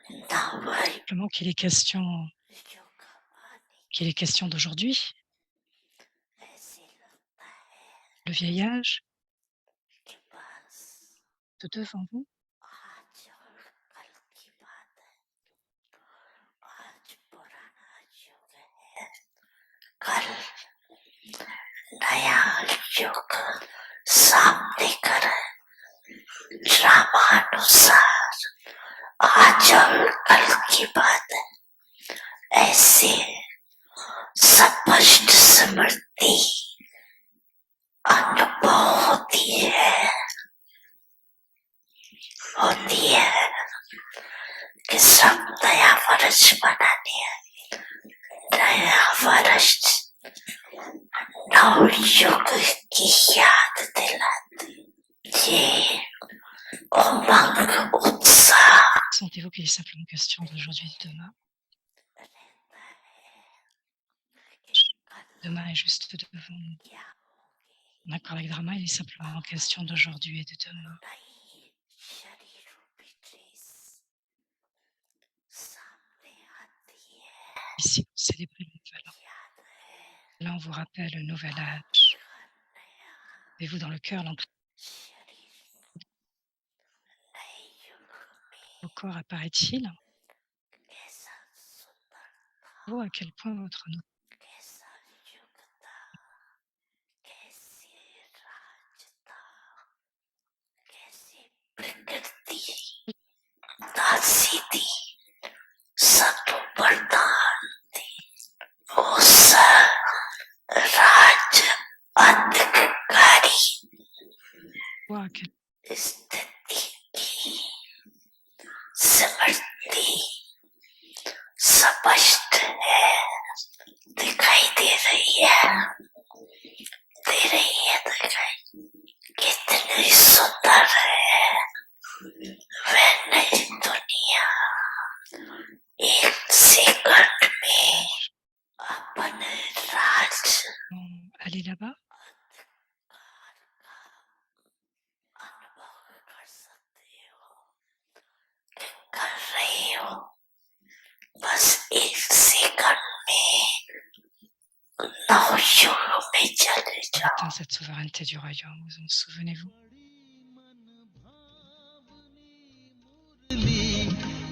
Simplement qu'il est question d'aujourd'hui, le vieil âge, de devant vous. कल नया युग सामने कर ड्रामानुसार आज और कल की बात है ऐसे स्पष्ट स्मृति अनुभव होती है कि सब नया वर्ष मनाने हैं नया वर्ष नवयुग की याद दिलाते ये उमंग उत्साह Sentez-vous qu'il est simplement question d'aujourd'hui et de demain. Demain est juste devant nous. D'accord, avec Drama, il est simplement question d'aujourd'hui et de demain. Ici, vous célébrez le nouvel an. Là, on vous rappelle le nouvel âge. Avez-vous dans le cœur l'ancrage? Au corps apparaît-il? Oh, à quel point votre nom Nasiti satu bertanti usa raja adhikari oh, à quel स्थिति की स्मृति स्पष्ट है दिखाई दे रही है दिखाई कितनी सुंदर है वह नई दुनिया एक सेकंड में अपने राज aller là-bas? अनुभव कर सकते हो कर रही हो बस एक सेकंड में नवयुग में चले जाओ Atteint cette souveraineté du royaume, vous en souvenez-vous?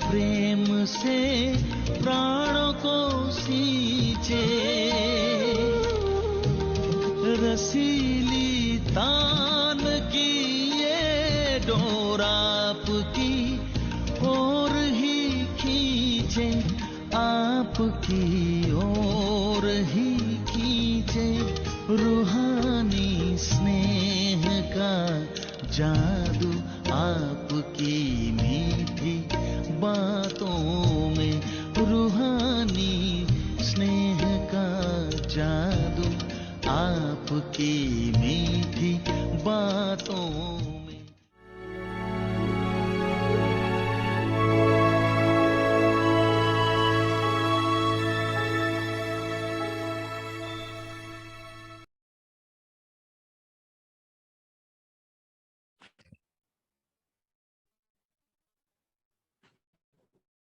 प्रेम से प्राणों को सींचे रसीली तान की ये डोर आपकी ओर ही खींचे आपकी ओर ही खींचे रूहानी स्नेह का जादू आपकी मीठी बातों में रूहानी स्नेह का जादू आपकी मीठी बातों में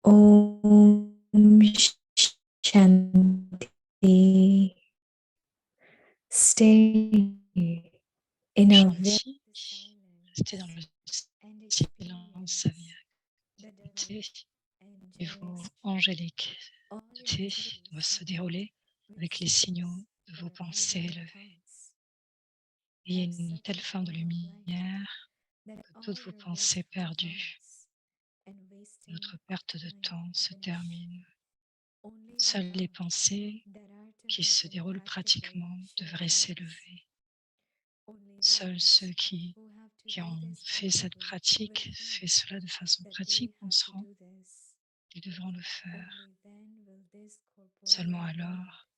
Om Shanti. Stay in a Shanti, restez dans le silence, ça vient niveau angélique de thé va se dérouler avec les signaux de vos pensées élevées. Il y a une telle forme de lumière que toutes vos pensées perdues, votre perte de temps se termine. Seules les pensées qui se déroulent pratiquement devraient s'élever. Seuls ceux qui ont fait cette pratique, fait cela de façon pratique, penseront qu'ils devront le faire. Seulement alors,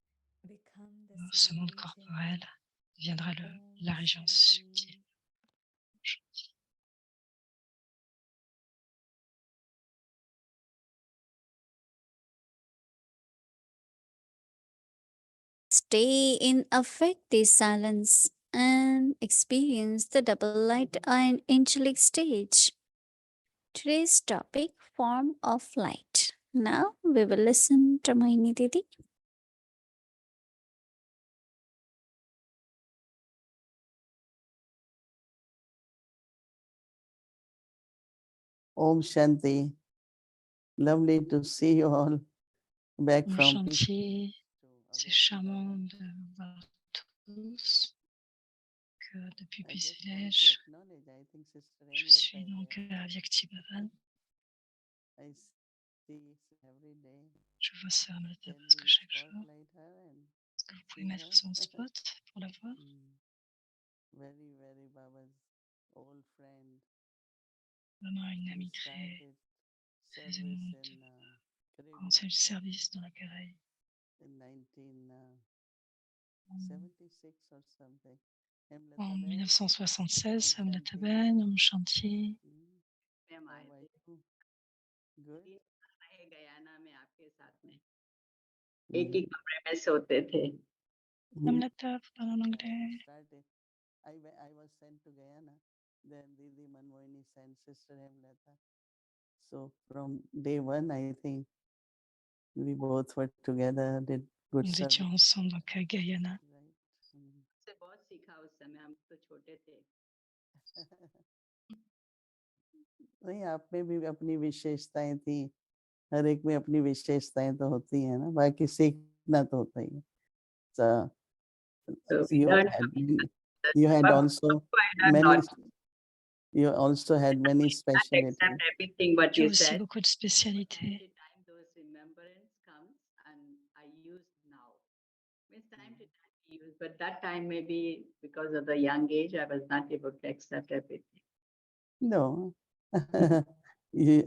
ce monde corporel deviendra la région subtile. Stay in affective silence and experience the double light and angelic stage. Today's topic: form of light. Now we will listen to Mohini Didi. Om Shanti. Lovely to see you all back Om from Shanti, c'est charmant de vous voir tous, que depuis Pissilège, je suis donc à Vyakti Bhavan. Je vois Sœur Amrita presque chaque jour. Est-ce que vous pouvez mettre son spot pour la voir? Vraiment une amie très aimante. Commencé le service dans la Caraïbe en 1976, Amrita Ben, Om Shanti. Ma'am आए थे 3 साल रहे गयाना में आपके साथ में एक ही कमरे में सोते थे Amrita, vous parlez en anglais? I was sent to Guyana. Then Didi Manmohini sent Sister Hemlata. So from day one, I think we both were together, did good Nous service. étions ensemble donc à Guyana. से बहुत सीखा उस समय हम तो छोटे थे नहीं, आप में भी अपनी विशेषताएं थी, हर एक में अपनी विशेषताएं तो होती है ना, बाकी सीखना तो होता ही है. So we learned you had but also I learned many. not. You also had many Not specialties. accept everything what J'ai you aussi said. beaucoup de spécialités. Time to time those remembrance comes and I use now. Means time to time we use, but that time maybe because of the young age I was not able to accept everything. No. I We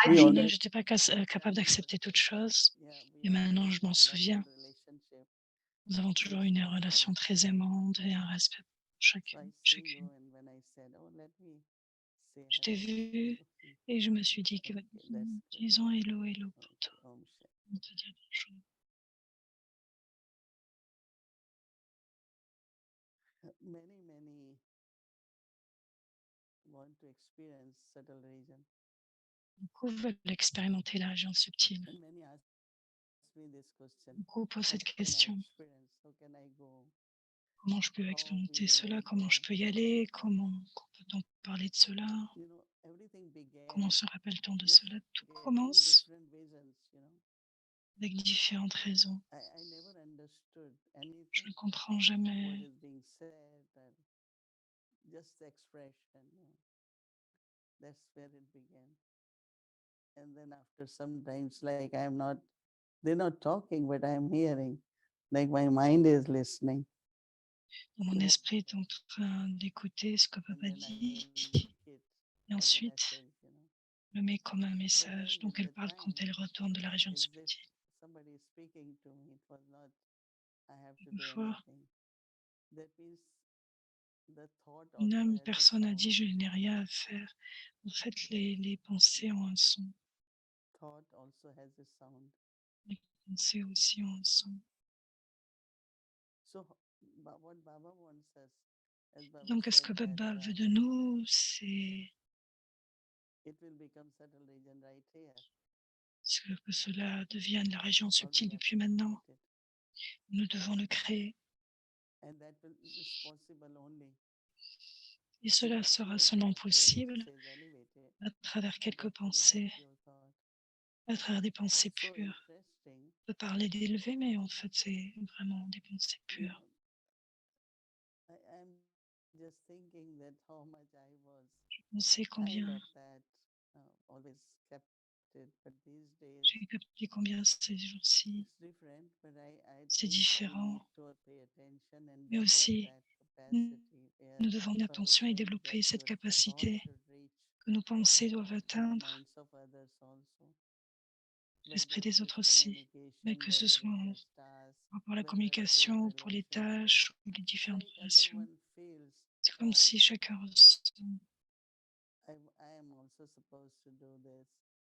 Je think always- n'étais pas capable d'accepter toute chose. Et maintenant, je m'en souviens. Nous avons toujours eu une relation très aimante et un respect pour chacune. Je t'ai vu et je me suis dit que disons hello, hello pour toi. On te dit bonjour. Many want to experience subtle region. Beaucoup veulent expérimenter la région subtile. And many ask me this question. Beaucoup posent cette How can I question. experience? How can I go? Comment je peux expérimenter cela? Comment je peux y aller? Comment peut-on parler de cela? You know, everything began Comment se rappelle-t-on de cela? Tout with commence different visions, you know. avec différentes raisons. I never understood Je ne anything comprends what jamais is being said, and just the expression. You know. That's where it began. And then after sometimes, like they're not talking, but I'm hearing, like my mind is listening. mon esprit est en train d'écouter ce que And papa then I dit. will take it Et as a ensuite, message, you know. le met comme un message. then Donc, with elle the parle quand time, elle retourne de la région as if subtile. somebody is speaking to me, it was not, I have to do Parfois, anything. That means the thought une also has a personne a dit, sound. je n'ai rien à faire. En fait, les pensées ont un son. Thought also has a sound. Les pensées aussi ont un son. So what Baba wants us, as Baba Donc, ce que said, Baba that veut de nous, c'est it will become subtle region right here. que cela devienne la région All we subtile have depuis to maintenant. create it. Nous devons le créer. And that is possible only Et cela with a sera pure seulement thought, pure possible says elevated, à travers quelques literally pensées, pure thought. à travers des pensées So pures. interesting. On peut parler d'élevé, mais en fait, c'est vraiment des pensées You pures. know, I'm just thinking that how much I was Je pensais kind combien, of that, always kept it, but these days j'ai capté combien ces jours-ci, it's different. But I c'est think we différent. need to pay attention and Mais develop aussi, that capacity. where nous devons faire Baba attention et said développer that cette your thought capacité should reach que nos pensées doivent the atteindre minds of others also. l'esprit Whether des it autres is aussi, mais communication, que ce whether soit it en is task, rapport à la whether it communication is ou pour les relationship. tâches ou les It's différentes like relations. everyone feels, C'est comme oh, si chacun ressent. I am also supposed to do this,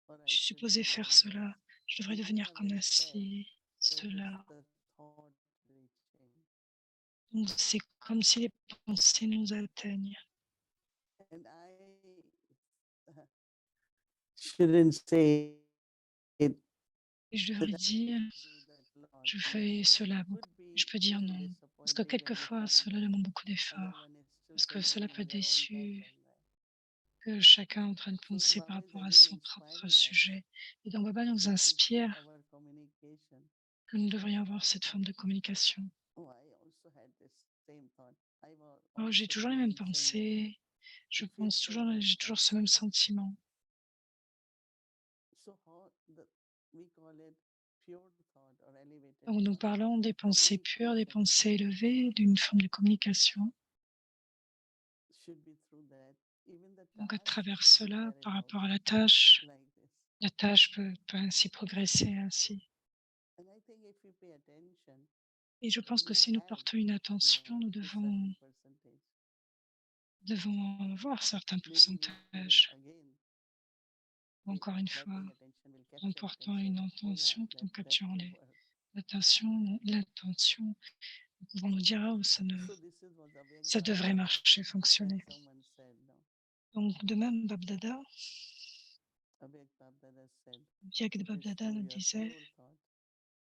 or I Je suis should supposé be faire doing cela, this. je devrais No devenir one comme will say ceci, that cela. it's the thought reaching. Donc c'est comme si les pensées nous atteignent. And I shouldn't say it. Et je devrais dire, je fais cela beaucoup. Je peux dire non, parce que quelquefois, cela demande beaucoup d'efforts, parce que cela peut être déçu, que chacun est en train de penser par rapport à son propre sujet. Et donc, Baba nous inspire que nous devrions avoir cette forme de communication. Oh, j'ai toujours les mêmes pensées, je pense toujours, j'ai toujours ce même sentiment. Donc, nous parlons des pensées pures, des pensées élevées, d'une forme de communication. Donc, à travers cela, par rapport à la tâche peut ainsi progresser ainsi. Et je pense que si nous portons une attention, nous devons avoir certains pourcentages. Encore une fois, en portant une intention, tout en capturant l'intention, nous pouvons nous dire, oh, ça devrait marcher, fonctionner. Donc, de même, Babdada, Biag Babdada nous disait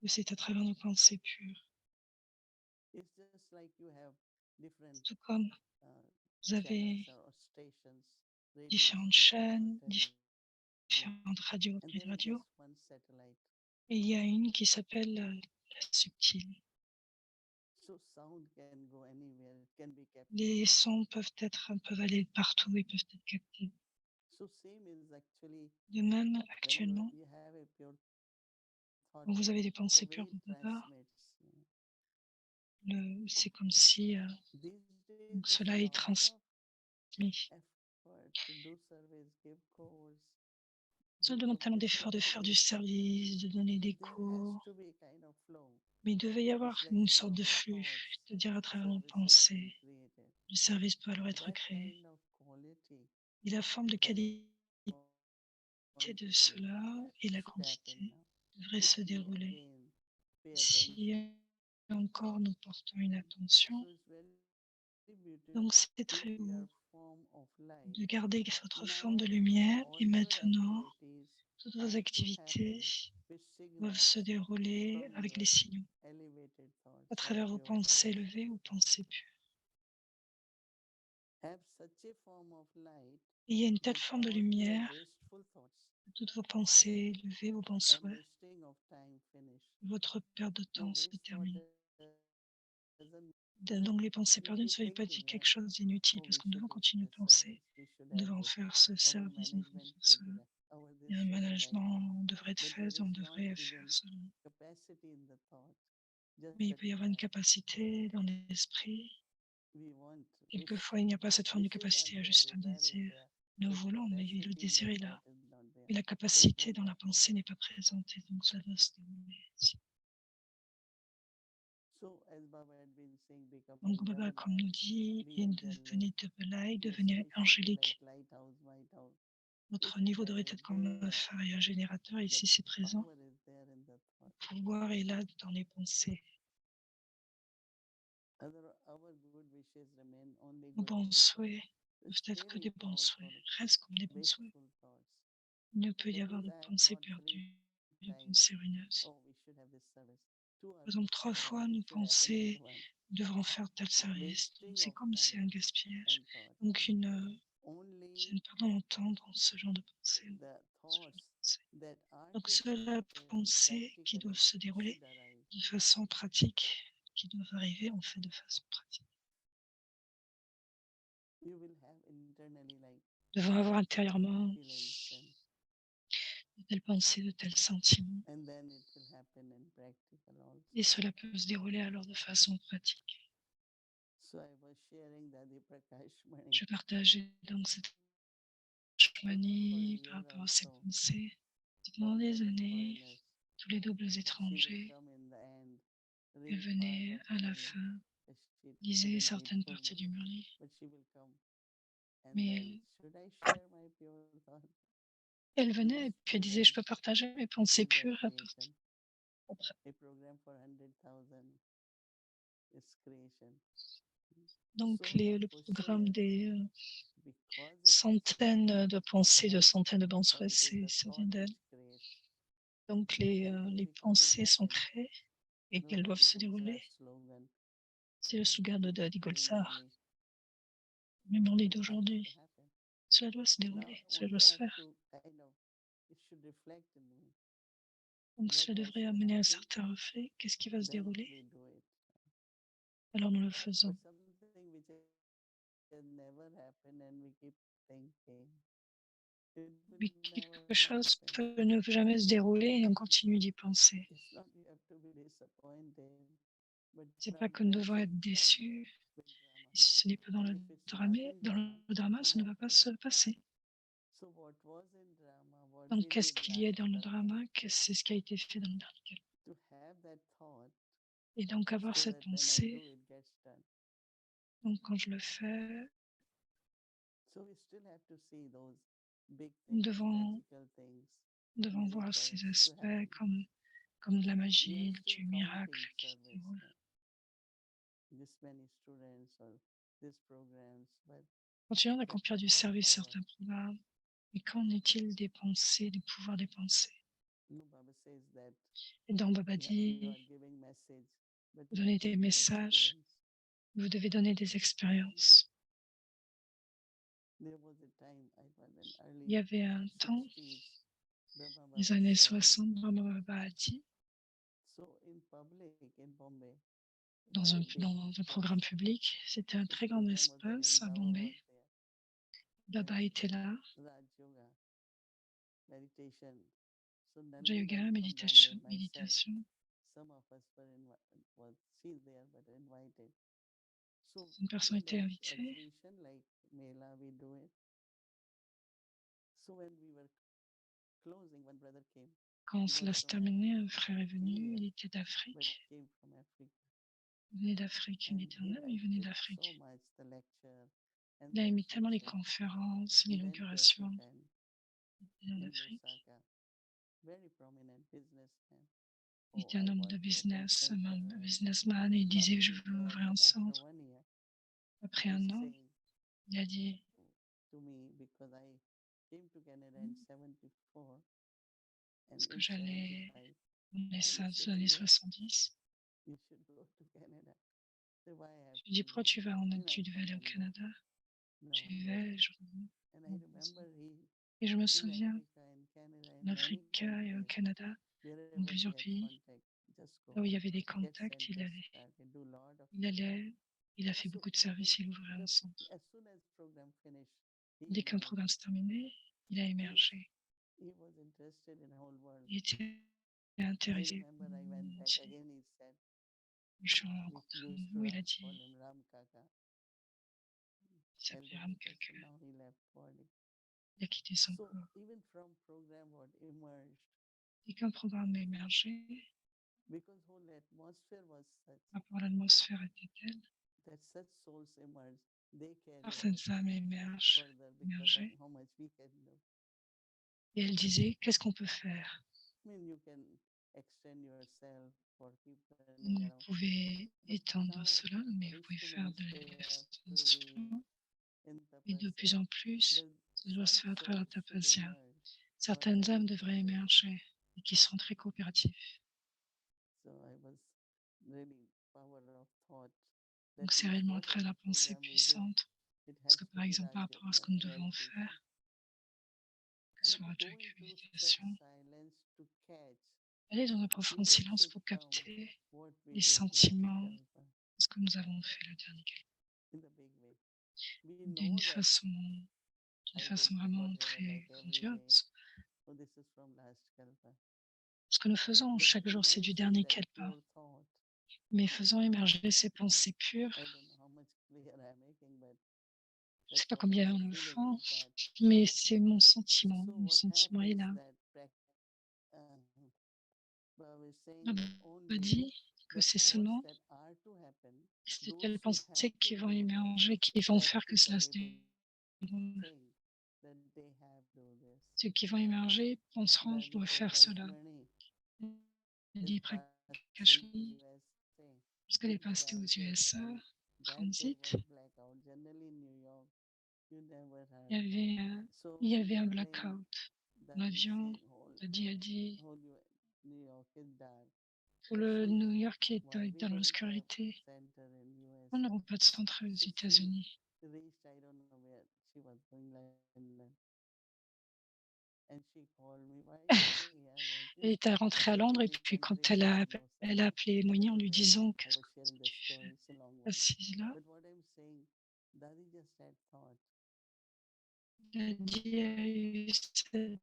que c'est à travers nos pensées pures. Tout comme vous avez différentes chaînes, différentes radios, et il y a une qui s'appelle la subtile. Les sons peuvent aller partout et peuvent être captés. De même, actuellement, quand vous avez des pensées pures de part, c'est comme si cela est transmis. Ça demande tellement d'efforts de faire du service, de donner des cours, mais il devait y avoir une sorte de flux, c'est-à-dire à travers nos pensées. Le service peut alors être créé. Et la forme de qualité de cela et la quantité devraient se dérouler. Si encore nous portons une attention, donc c'est très beau de garder votre forme de lumière et maintenant toutes vos activités doivent se dérouler avec les signaux, à travers vos pensées élevées ou pensées pures. Et il y a une telle forme de lumière, toutes vos pensées élevées, vos bons souhaits, votre perte de temps se termine. Donc les pensées perdues, ne soyez pas dit quelque chose d'inutile, parce que nous devons continuer de penser, nous devons faire ce service, nous devons faire cela. Il y a un management devrait être fait, on devrait faire cela. Mais il peut y avoir une capacité dans l'esprit. Quelquefois, il n'y a pas cette forme de capacité, il y a juste un désir. Nous voulons, mais le désir est là. Et la capacité dans la pensée n'est pas présente, et donc ça doit se dérouler. Donc, Baba, comme nous dit, devenez Double devenez angélique. Votre niveau devrait être comme un phare et un générateur. Ici, c'est présent. Le pouvoir est là dans les pensées. Nos bons souhaits peuvent être que des bons souhaits. Restent comme des bons souhaits. Il ne peut y avoir de pensées perdues, de pensées ruineuses. Par exemple, 3 fois, nos pensées devront faire tel service. C'est comme c'est un gaspillage. Donc, je ne peux pas entendre ce genre de pensée. Donc, cela pensées qui doivent se dérouler de façon pratique, qui doivent arriver en fait de façon pratique. Nous devons avoir intérieurement de telles pensées, de tels sentiments. Et cela peut se dérouler alors de façon pratique. Je partageais donc cette Shmani par rapport à ces pensées. Pendant des années, tous les doubles étrangers venaient à la fin, lisaient certaines parties du Murli. Mais elle venait et puis elle disait, je peux partager mes pensées pures après. Donc le programme des centaines de pensées, de centaines de pensées, ça vient d'elle. Donc les pensées sont créées et qu'elles doivent se dérouler. C'est le slogan de Daddy Golsar, le monde d'aujourd'hui. Cela doit se dérouler, cela doit se faire. Donc cela devrait amener un certain reflet. Qu'est-ce qui va se dérouler? Alors nous le faisons. Mais quelque chose ne peut jamais se dérouler et on continue d'y penser. C'est pas que nous devons être déçus. Et si ce n'est pas dans le drama, ça ne va pas se passer. Donc qu'est-ce qu'il y a dans le drama? C'est ce qui a été fait dans le dernier cas. Et donc avoir cette pensée, donc quand je le fais, nous devons voir ces aspects comme de la magie, du miracle qui se déroule. Continuons d'accomplir du service certains programmes, mais qu'en est-il des pensées, du pouvoir des pensées? Et dans Baba dit, vous donnez des messages, vous devez donner des expériences. Il y avait un temps, les années 60, Brahma Baba a dit, dans un programme public, c'était un très grand espace à Bombay. Baba était là, Yoga, méditation. Une personne était invitée. Quand cela se terminait, un frère est venu, il était d'Afrique. Il venait d'Afrique, il était en Inde, il venait d'Afrique. Il a aimé tellement les conférences, l'inauguration. Il en Afrique. Il était un homme de business, un businessman, et il disait je veux ouvrir un centre. Après un an, il a dit est-ce que j'allais dans les années 70? Je lui ai dit pourquoi tu vas en Inde? Tu devais aller au Canada. Tu vais, je reviens. Et je me souviens, en Afrique et au Canada, dans plusieurs pays, là où il y avait des contacts, il allait, il a fait beaucoup de services, il ouvrait un centre. Dès qu'un programme se terminait, il a émergé. Il était intéressé. Je suis rencontré où il a dit, il s'appelait Ram Kaka. Il a quitté son corps. Dès qu'un programme a émergé, par rapport à l'atmosphère était telle, certaines âmes émergeaient, et elles disaient qu'est-ce qu'on peut faire? Vous pouvez étendre cela, mais vous pouvez faire de l'extension. Et de plus en plus, ça doit se faire à travers la tapasya. Certaines âmes devraient émerger et qui sont très coopératifs. Donc c'est réellement très la pensée puissante. Parce que par exemple, par rapport à ce que nous devons faire, que ce soit la méditation, aller dans un profond silence pour capter les sentiments de ce que nous avons fait le dernier d'une façon vraiment très grandiose. Ce que nous faisons chaque jour, c'est du dernier kalpa. Mais faisons émerger ces pensées pures. Je ne sais pas combien on le font, mais c'est mon sentiment. Mon sentiment est là. On dit que c'est seulement ces telles pensées qui vont émerger, qui vont faire que cela se déroule. Ceux qui vont émerger penseront je dois faire cela. Dit Prakashmi, parce qu'elle est passée aux USA, transit, You never had. Il y avait un in the plane, blackout. Daddy L'avion, saying, Daddy a dit, whole New York is dark. tout le She- New York est why we dans don't have l'obscurité. center in US? On n'aura pas de centre aux So she États-Unis. reached, I don't know where she was going, like London. And she called me, why you staying here? Elle était rentrée à Londres et puis quand elle a appelé Moigny en lui disant qu'est-ce que tu fais assise là, But what I'm saying, Daddy just had thought. Daddy a eu cette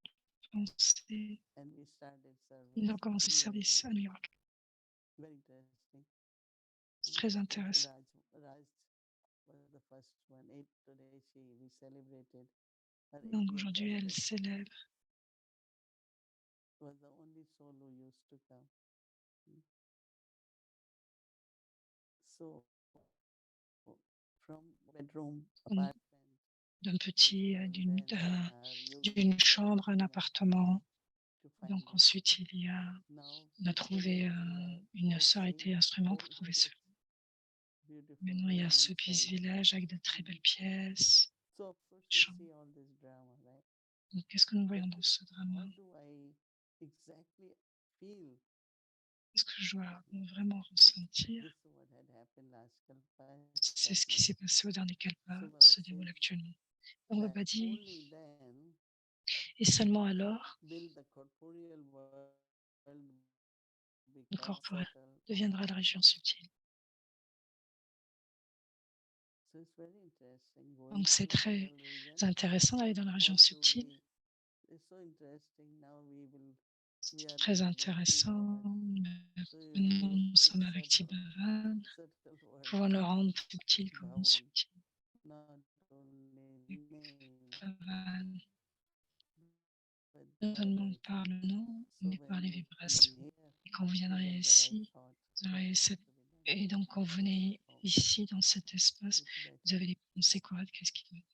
pensée. And we started service. Ils ont commencé le in New service York. à New York. Very interesting. C'est très intéressant. Raj was the first one. Today we celebrated her Donc 80th aujourd'hui, elle birthday. célèbre. Was the only soul who used to come. So, from bedroom, apartment, D'un petit, d'une then, d'une chambre, un appartement. to find Donc it. ensuite, Now, on a trouvé une sœur et instrument pour trouver cela. beautiful Maintenant, il y a rooms ce Peace and- Village avec de très belles pièces. So, of course, we chambre. see all this drama, right? Donc, qu'est-ce que nous voyons dans ce drama? What do I exactly feel? Qu'est-ce que je dois vraiment ressentir? This is what had happened last Kalpa. C'est ce qui s'est passé au dernier Kalpa, se déroule actuellement. Donc, Baba dit, Only then et seulement alors, will the corporeal world le become corporel subtle. deviendra la région subtile. So it's very interesting. Going Donc, c'est to très subtle region, intéressant d'aller dans la région what do subtile. it's so interesting. Now we C'est are très in intéressant. Bhakti So if Maintenant, you nous sommes fix avec that Tibhavan, subtle world, pouvant le rendre subtil comme Bhavan, subtil. not only name, Tibhavan, but non seulement vibration. par le nom, So mais par when les you vibrations. come here, Et quand vous you viendrez get the right ici, thoughts, vous aurez what cette... has to be done. Et donc, quand vous venez ici, dans cet espace, It's better. vous avez les pensées correctes, qu'est-ce qui doit être.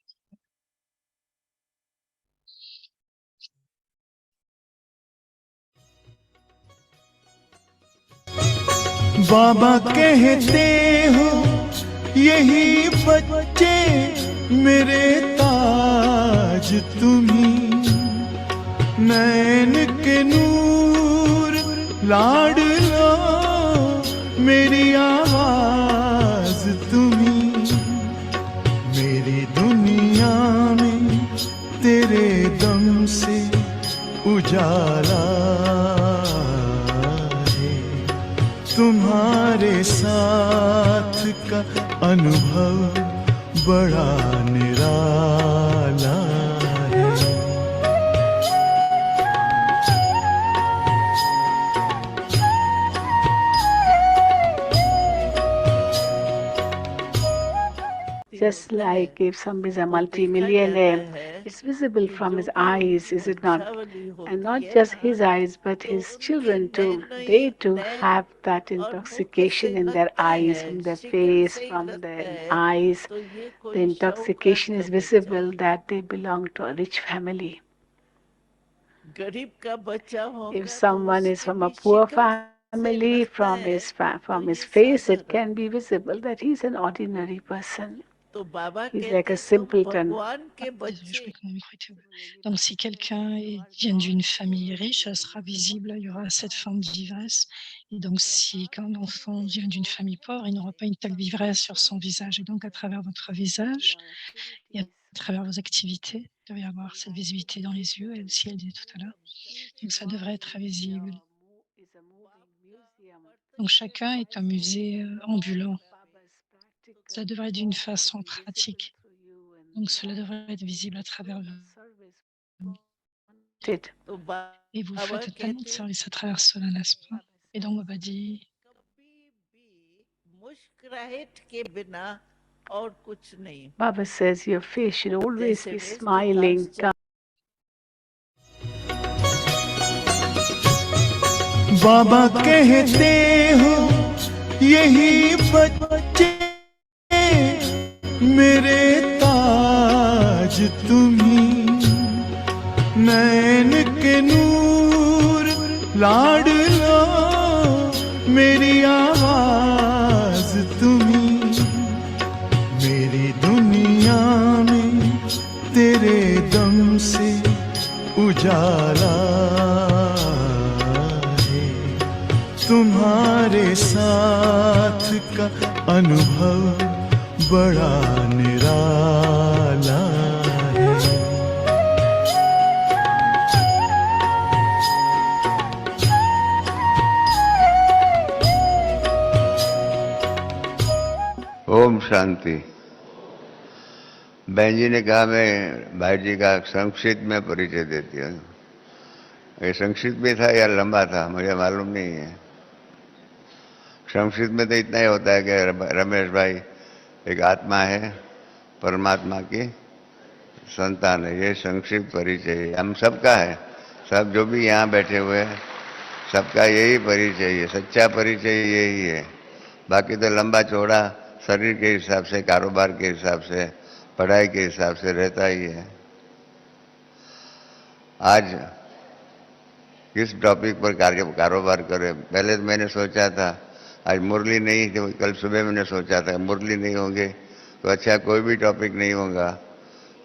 बाबा कहते हो यही बच्चे मेरे ताज तुम्ही नैन के नूर लाडलो मेरी आवाज तुम्ही मेरी दुनिया में तेरे दम से उजाला है तुम्हारे साथ का अनुभव बड़ा निराला है Just like if somebody is a multi-millionaire, it's visible from his eyes, is it not? And not just his eyes, but his children too. They too have that intoxication in their eyes, from their face, from their eyes. The intoxication is visible that they belong to a rich family. If someone is from a poor family, from his face, it can be visible that he's an ordinary person. He's like a simpleton. Désolée, je crois que mon micro était ouvert. Donc, si quelqu'un vient d'une famille riche, elle sera visible, il y aura cette forme d'ivresse. Et donc, si quand un enfant vient d'une famille pauvre, il n'aura pas une telle ivresse sur son visage. Et donc, à travers votre visage et à travers vos activités, il doit y avoir cette visibilité dans les yeux, elle aussi, elle dit tout à l'heure. Donc, ça devrait être très visible. Donc, chacun est un musée ambulant. Ça devrait être d'une façon pratique. Donc, cela devrait être visible à travers vous. Et vous faites tellement de service à travers cela, n'est-ce pas? Et donc, Baba dit, Baba says your face should always be smiling. बाबा कहते हो यही बच्चे मेरे ताज तुम्ही नैन के नूर लाडलो मेरी आवाज तुम्ही मेरी दुनिया में उजाला है। तुम्हारे साथ का अनुभव बड़ा निराला है। ओम शांति। बहन जी ने कहा मैं भाई जी का संक्षिप्त में परिचय देती हूँ। ये संक्षिप्त में था या लंबा था मुझे मालूम नहीं है। संक्षिप्त में तो इतना ही होता है कि रमेश भाई एक आत्मा है, परमात्मा की संतान है। ये संक्षिप्त परिचय है, हम सबका है। सब जो भी यहाँ बैठे हुए हैं सबका यही परिचय है, सच्चा परिचय यही है। बाकी तो लंबा चौड़ा शरीर के हिसाब से, कारोबार के हिसाब से, पढ़ाई के हिसाब से रहता ही है। आज किस टॉपिक पर कारोबार करें? पहले तो मैंने सोचा था आज मुरली नहीं थी, कल सुबह मैंने सोचा था मुरली नहीं होंगे तो अच्छा कोई भी टॉपिक नहीं होगा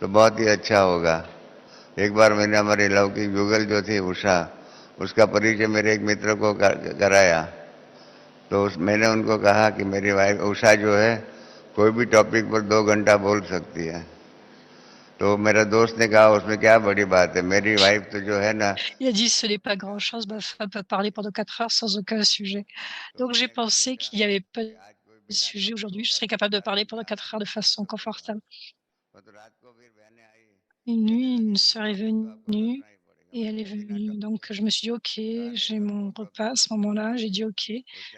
तो बहुत ही अच्छा होगा। एक बार मैंने हमारे लौकिक गूगल जो थी उषा, उसका परिचय मेरे एक मित्र को कराया तो मैंने उनको कहा कि मेरी वाइफ उषा जो है कोई भी टॉपिक पर 2 घंटा बोल सकती है। तो मेरा दोस्त ने कहा उसमें क्या बड़ी बात है, मेरी वाइफ तो जो है ना। Il a dit: «Ce n'est pas grand-chose, ma femme peut parler pendant 4 heures sans aucun sujet». Donc j'ai pensé qu'il n'y avait pas de sujet aujourd'hui, je serais capable de parler pendant 4 heures de façon confortable. Une nuit, une sœur est venue et elle est venue. Donc je me suis dit: «OK», j'ai mon repas à ce moment-là, j'ai dit: «OK,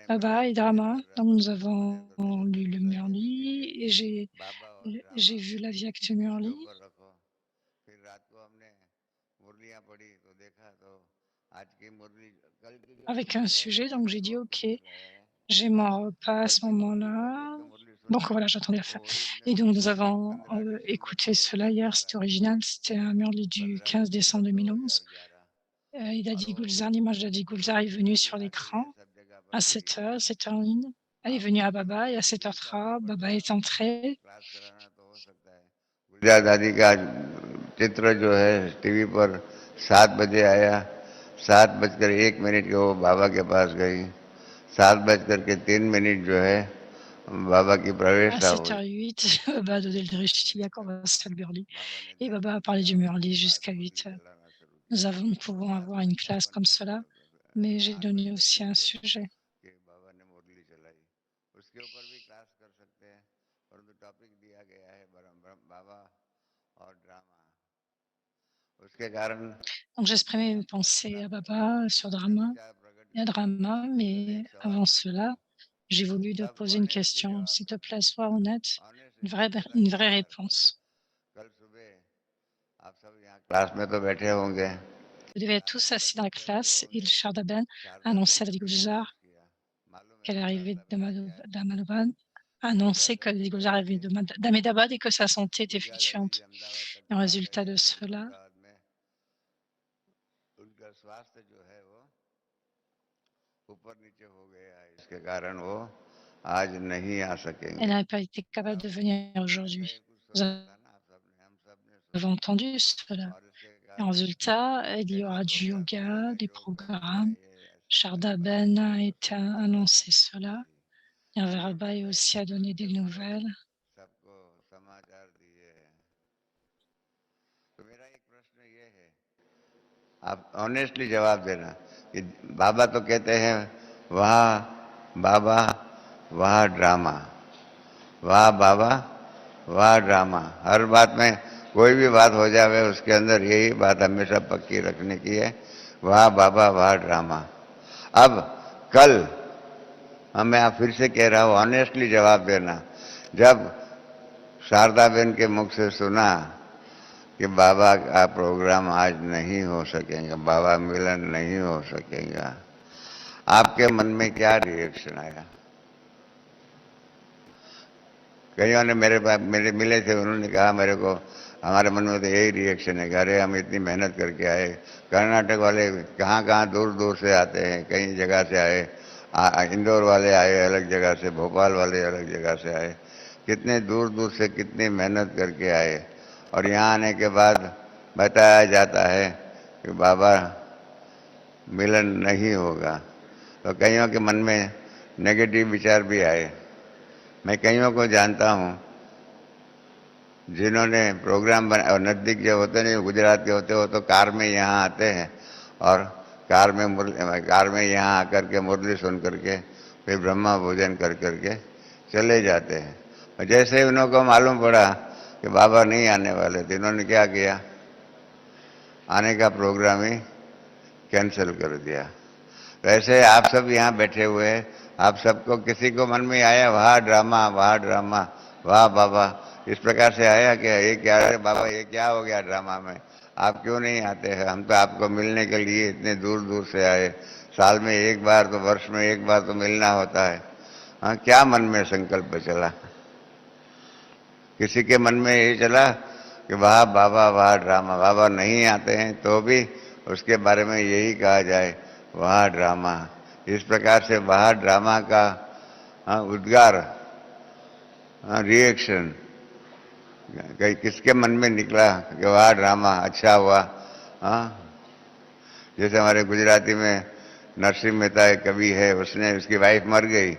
Baba et Drama». Donc nous avons lu le Murli et j'ai vu la Via Actu Murli. Avec un sujet, donc j'ai dit: «OK». J'ai mon repas à ce moment-là. Donc voilà, j'attendais la fin. Et donc nous avons écouté cela hier, c'était original, c'était un Murli du 15 décembre 2011. Dadi Gulzar, l'image de Dadi Gulzar est venue sur l'écran à 7h, 7h01. Elle est venue à Baba et à 7h03, Baba est entré. गुलजार दादी का चित्र जो है टीवी पर 7 बजे आया, 7:01 के वो बाबा के पास गई, 7:03 जो है बाबा की प्रवेश À 7h08, Baba a donné le drishti, a commencé le Murli. Et Baba a parlé du Murli jusqu'à 8h. Nous pouvons avoir une classe comme cela, mais j'ai donné aussi un sujet. Donc j'exprimais mes pensées à Baba sur Drama et à Drama, mais avant cela, j'ai voulu te poser une question. S'il te plaît, sois honnête, une vraie réponse. Vous devez être tous assis dans la classe et le Shardaben a annoncé à Dadi Gulzar qu'elle arrivait d'Ahmadabad, a annoncé que Dadi Gulzar arrivait d'Ahmedabad et que sa santé était fluctuante. Et en résultat de cela, elle n'a pas été capable de venir aujourd'hui. Nous avons entendu cela. Et en résultat, il y aura du yoga, des programmes. Shardaben a été annoncé cela. Et Rabbi aussi a donné des nouvelles. आप ऑनेस्टली जवाब देना कि बाबा तो कहते हैं वहाँ बाबा वहाँ ड्रामा, वहाँ बाबा वहाँ ड्रामा। हर बात में कोई भी बात हो जावे उसके अंदर यही बात हमेशा पक्की रखने की है, वहाँ बाबा वहाँ ड्रामा। अब कल मैं आप फिर से कह रहा हूँ, ऑनेस्टली जवाब देना। जब शारदा बहन के मुख से सुना कि बाबा का प्रोग्राम आज नहीं हो सकेगा, बाबा मिलन नहीं हो सकेगा, आपके मन में क्या रिएक्शन आया? कईयों ने मेरे मिले थे, उन्होंने कहा मेरे को हमारे मन में तो यही रिएक्शन है, अरे हम इतनी मेहनत करके आए। कर्नाटक वाले कहाँ दूर दूर से आते हैं, कई जगह से आए, इंदौर वाले आए अलग जगह से, भोपाल वाले अलग जगह से आए, कितने दूर दूर से कितनी मेहनत करके आए। और यहाँ आने के बाद बताया जाता है कि बाबा मिलन नहीं होगा, तो कईयों के मन में नेगेटिव विचार भी आए। मैं कईयों को जानता हूँ जिन्होंने प्रोग्राम बना, और नज़दीक जो होते नहीं गुजरात के होते, वो तो कार में यहाँ आते हैं और कार में यहाँ आकर के मुरली सुन करके फिर ब्रह्मा भोजन कर करके चले जाते हैं। और जैसे ही उनको मालूम पड़ा कि बाबा नहीं आने वाले थे, इन्होंने क्या किया, आने का प्रोग्राम ही कैंसिल कर दिया। वैसे आप सब यहाँ बैठे हुए हैं, आप सबको किसी को मन में आया वाह ड्रामा, वाह ड्रामा, वाह बाबा, इस प्रकार से आया कि ये क्या है बाबा, ये क्या हो गया ड्रामा में, आप क्यों नहीं आते हैं? हम तो आपको मिलने के लिए इतने दूर दूर से आए, साल में एक बार तो, वर्ष में एक बार तो मिलना होता है। हाँ, क्या मन में संकल्प चला? किसी के मन में यही चला कि वाह बाबा, वाह ड्रामा, बाबा नहीं आते हैं तो भी उसके बारे में यही कहा जाए वाह ड्रामा। इस प्रकार से वाह ड्रामा का उद्गार, रिएक्शन किसके मन में निकला कि वाह ड्रामा, अच्छा हुआ। हाँ, जैसे हमारे गुजराती में नरसिंह मेहता एक कवि है, उसने, उसकी वाइफ मर गई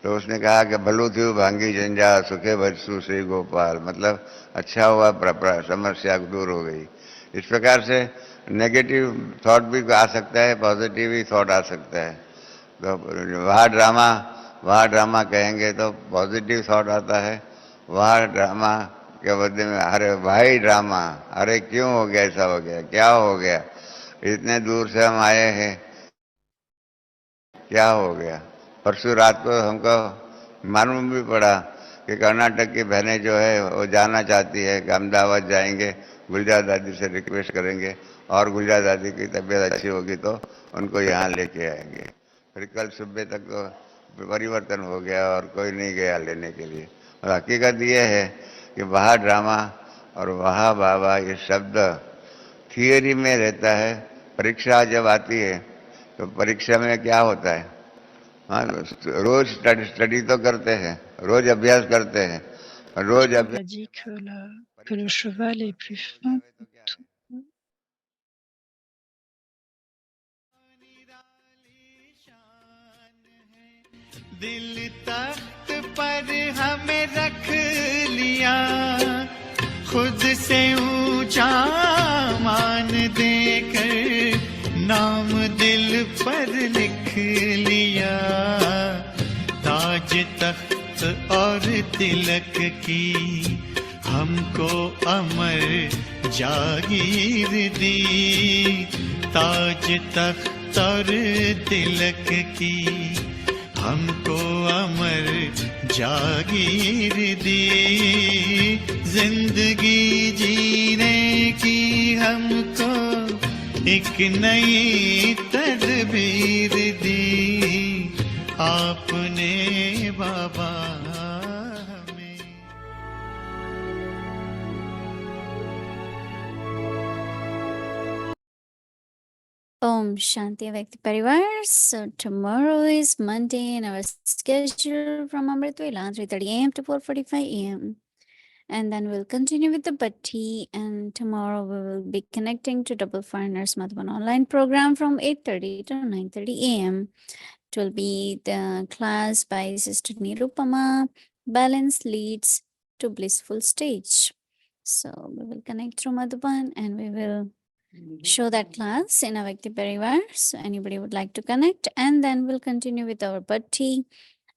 तो उसने कहा कि भलू थी भांगी जंजा सुखे भजसु श्री गोपाल, मतलब अच्छा हुआ, समस्या दूर हो गई। इस प्रकार से नेगेटिव थॉट भी आ सकता है, पॉजिटिव ही थॉट आ सकता है। तो वाह ड्रामा कहेंगे तो पॉजिटिव थॉट आता है, वाह ड्रामा के बदले में अरे भाई ड्रामा, अरे क्यों हो गया, ऐसा हो गया, क्या हो गया, इतने दूर से हम आए हैं, क्या हो गया। परसों रात को हमको मालूम भी पड़ा कि कर्नाटक की बहनें जो है वो जाना चाहती है कि अहमदाबाद जाएंगे, गुलजार दादी से रिक्वेस्ट करेंगे और गुलजार दादी की तबीयत अच्छी होगी तो उनको यहाँ लेके आएंगे। फिर कल सुबह तक तो परिवर्तन हो गया और कोई नहीं गया लेने के लिए। और हकीकत ये है कि वाह ड्रामा और वाह बाबा ये शब्द थियरी में रहता है, परीक्षा जब आती है तो परीक्षा में क्या होता है, हाँ, रोज स्टडी तो करते हैं, रोज अभ्यास करते हैं, रोज On a dit que le cheval est plus fin que tout. दिल तख्त पर हमें रख लिया, खुद से ऊंचा मान देकर नाम दिल पर लिख लिया। ताज तख्त और तिलक की हमको अमर जागीर दी, ताज तख्त और तिलक की हमको अमर जागीर दी, जिंदगी जीने की हमको एक नई तदबीर दी, आपने बाबा हमें। Om Shanti Vyakti Parivar. So tomorrow is Monday and our schedule from Amrit Vela 3:30 a.m. to 4:45 a.m. And then we'll continue with the Bhatti, and tomorrow we will be connecting to Double Foreigners Madhavan online program from 8:30 to 9:30 a.m. It will be the class by Sister Nirupama, Balance Leads to Blissful Stage. So we will connect through Madhavan and we will show that class in Avyakti Parivar. So anybody would like to connect, and then we'll continue with our Bhatti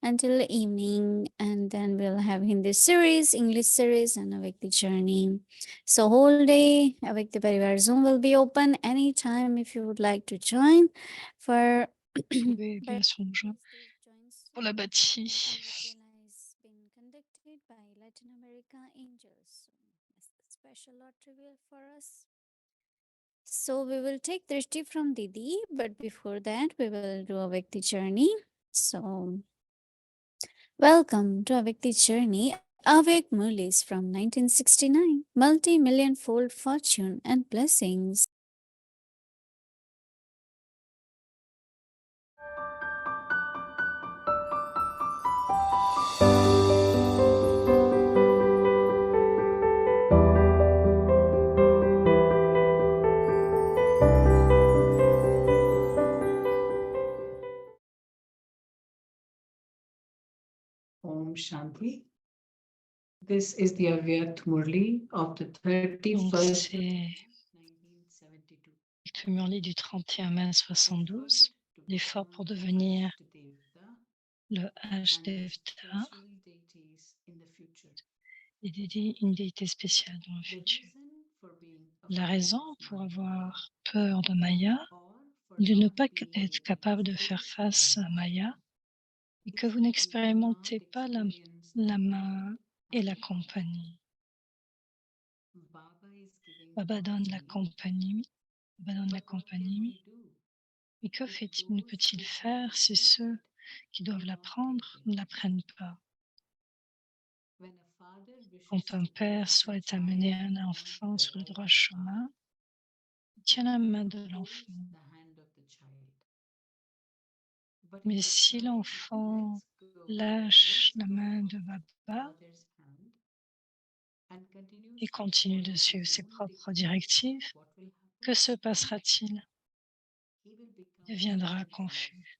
until the evening, and then we'll have Hindi series, English series, and Avyakti journey. So whole day Avyakti Parivar Zoom will be open anytime if you would like to join for Vous pouvez bien se rejoindre pour la bâtie. has been conducted by Latin America Angels. So a special lot revealed for us. So we will take Drishti from Didi, but before that we will do a Avyakti journey. So welcome to Avyakti journey. Avyak Murlis from 1969, multi-million fold fortune and blessings. Om Shanti. This is the Avyakt Murli of the Donc 31st c'est 1972. le Murli du 31 mai 72, l'effort pour devenir le H-Devta et une déité spéciale dans le futur. La raison pour avoir peur de Maya, de ne pas être capable de faire face à Maya, et que vous n'expérimentez pas la main et la compagnie. Baba donne la compagnie, Baba donne la compagnie. Mais que peut-il faire si ceux qui doivent l'apprendre ne l'apprennent pas? Quand un père souhaite amener un enfant sur le droit chemin, il tient la main de l'enfant. Mais si l'enfant lâche la main de Baba et continue de suivre ses propres directives, que se passera-t-il? Il deviendra confus.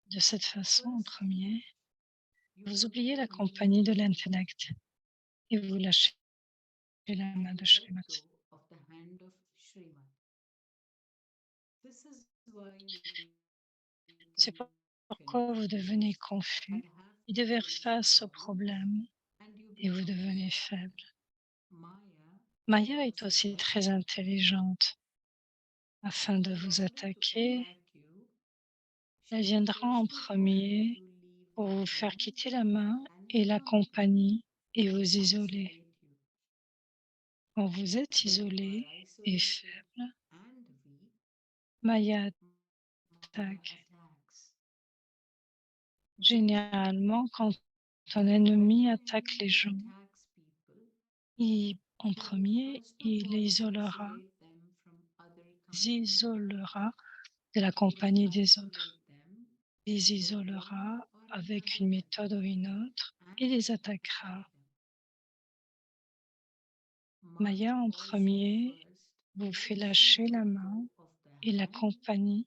De cette façon, en premier, vous oubliez la compagnie de l'intellect et vous lâchez la main de Srimad. C'est pourquoi vous devenez confus et devez faire face aux problèmes et vous devenez faible. Maya est aussi très intelligente. Afin de vous attaquer, elle viendra en premier pour vous faire quitter la main et la compagnie et vous isoler. Quand vous êtes isolé et faible, Maya attaque. Généralement, quand un ennemi attaque les gens, en premier, il les isolera de la compagnie des autres, les isolera avec une méthode ou une autre et les attaquera. Maya en premier vous fait lâcher la main et la compagnie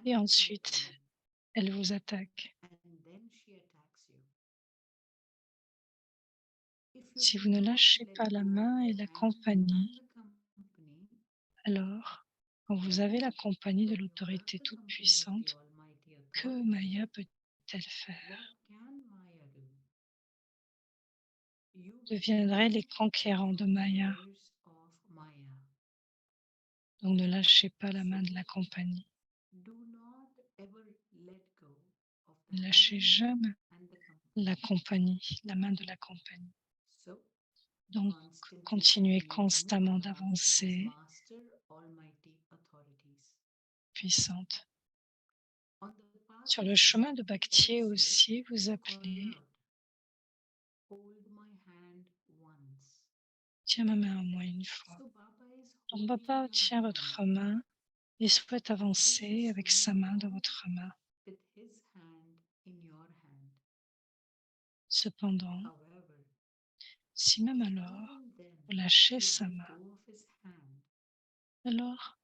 et ensuite elle vous attaque. Si vous ne lâchez pas la main et la compagnie, alors quand vous avez la compagnie de l'autorité toute-puissante, que Maya peut-elle faire? Vous deviendrez les conquérants de Maya. Donc ne lâchez pas la main de la compagnie. Ne lâchez jamais la compagnie, la main de la compagnie. Donc continuez constamment d'avancer, puissante. Sur le chemin de Bhakti aussi, vous appelez « Tiens ma main à moi une fois ». Donc Baba tient votre main et souhaite avancer avec sa main dans votre main. Cependant, si même alors vous lâchez sa main, alors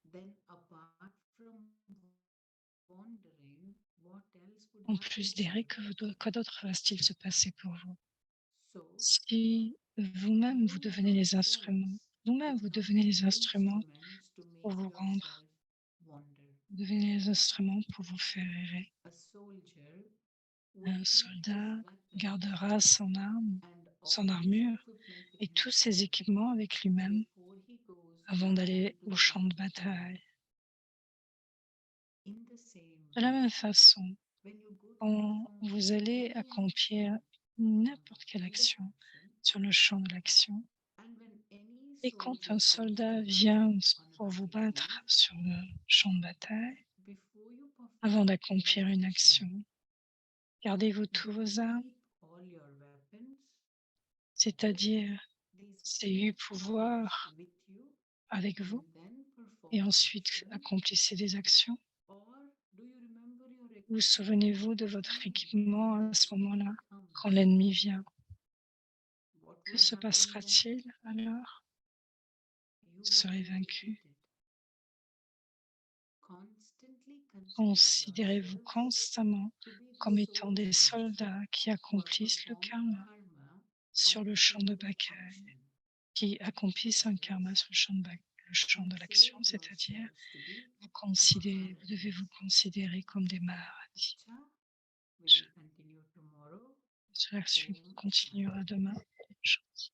en plus d'errer, quoi d'autre va-t-il se passer pour vous? Si vous-même vous devenez les instruments, vous-même vous devenez les instruments pour vous rendre, vous devenez les instruments pour vous faire errer. Un soldat gardera son arme, son armure et tous ses équipements avec lui-même avant d'aller au champ de bataille. De la même façon, quand vous allez accomplir n'importe quelle action sur le champ de l'action, et quand un soldat vient pour vous battre sur le champ de bataille, avant d'accomplir une action, gardez-vous tous vos armes, c'est-à-dire ces 8 pouvoirs avec vous, et ensuite accomplissez des actions. Vous souvenez-vous de votre équipement à ce moment-là, quand l'ennemi vient? Que se passera-t-il alors? Vous serez vaincu. Considérez-vous constamment comme étant des soldats qui accomplissent le karma sur le champ de bataille, qui accomplissent un karma sur le champ de l'action, c'est-à-dire vous devez vous considérer comme des Maharati. Cela continuera demain. Shanti.